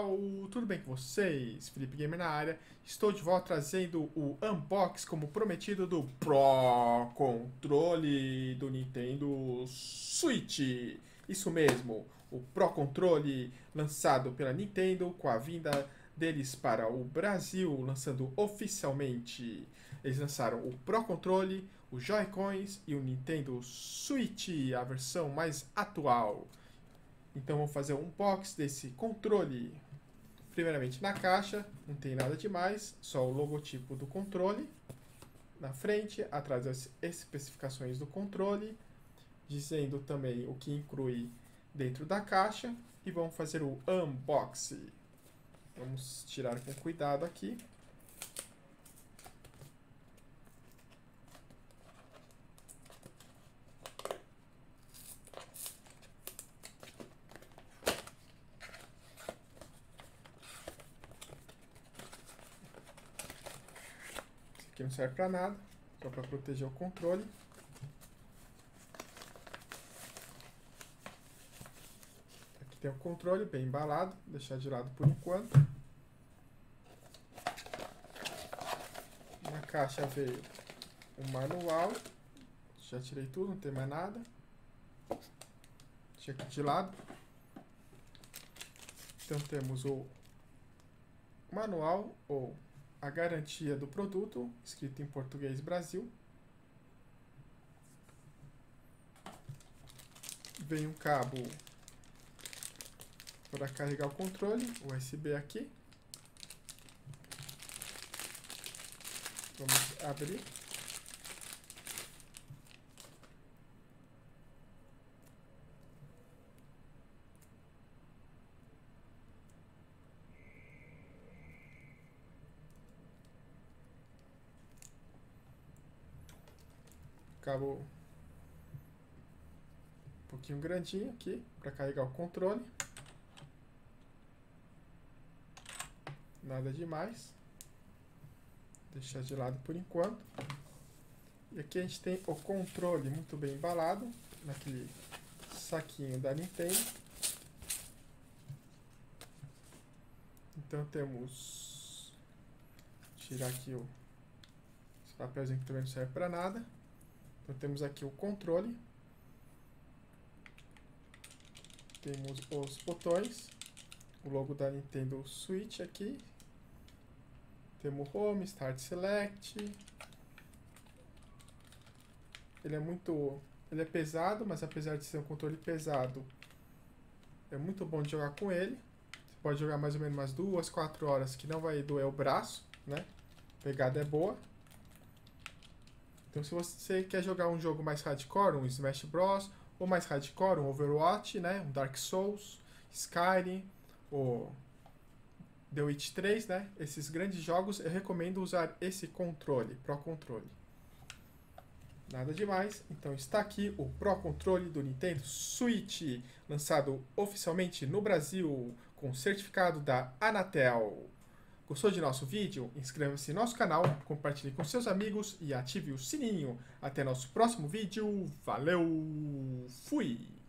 pessoal, tudo bem com vocês? Felipe Gamer na área. Estou de volta trazendo o unboxing, como prometido, do Pro Controle do Nintendo Switch. Isso mesmo, o Pro Controle lançado pela Nintendo com a vinda deles para o Brasil, lançando oficialmente. Eles lançaram o Pro Controle, os Joy-Cons e o Nintendo Switch, a versão mais atual. Então vamos fazer um unboxing desse controle. Primeiramente na caixa, não tem nada demais, só o logotipo do controle na frente, atrás as especificações do controle, dizendo também o que inclui dentro da caixa, e vamos fazer o unboxing. Vamos tirar com cuidado aqui. Aqui não serve para nada, só para proteger o controle. Aqui tem o controle bem embalado, vou deixar de lado por enquanto. Na caixa veio o manual, já tirei tudo, não tem mais nada. Deixa aqui de lado. Então temos o manual ou a garantia do produto, escrito em português Brasil. Vem um cabo para carregar o controle, USB aqui. Vamos abrir. Cabo um pouquinho grandinho aqui para carregar o controle. Nada demais. Deixar de lado por enquanto. E aqui a gente tem o controle muito bem embalado naquele saquinho da Nintendo. Então temos, tirar aqui esse papelzinho que também não serve para nada. Então temos aqui o controle, temos os botões, o logo da Nintendo Switch aqui, temos Home, Start, Select. Ele é pesado, mas apesar de ser um controle pesado, é muito bom de jogar com ele. Você pode jogar mais ou menos umas 2, 4 horas que não vai doer o braço, né? A pegada é boa. Então se você quer jogar um jogo mais hardcore, um Smash Bros, ou mais hardcore, um Overwatch, né, um Dark Souls, Skyrim, ou The Witcher 3, né, esses grandes jogos, eu recomendo usar esse controle, Pro Controle. Nada demais, então está aqui o Pro Controle do Nintendo Switch, lançado oficialmente no Brasil, com certificado da Anatel. Gostou de nosso vídeo? Inscreva-se no nosso canal, compartilhe com seus amigos e ative o sininho. Até nosso próximo vídeo. Valeu! Fui!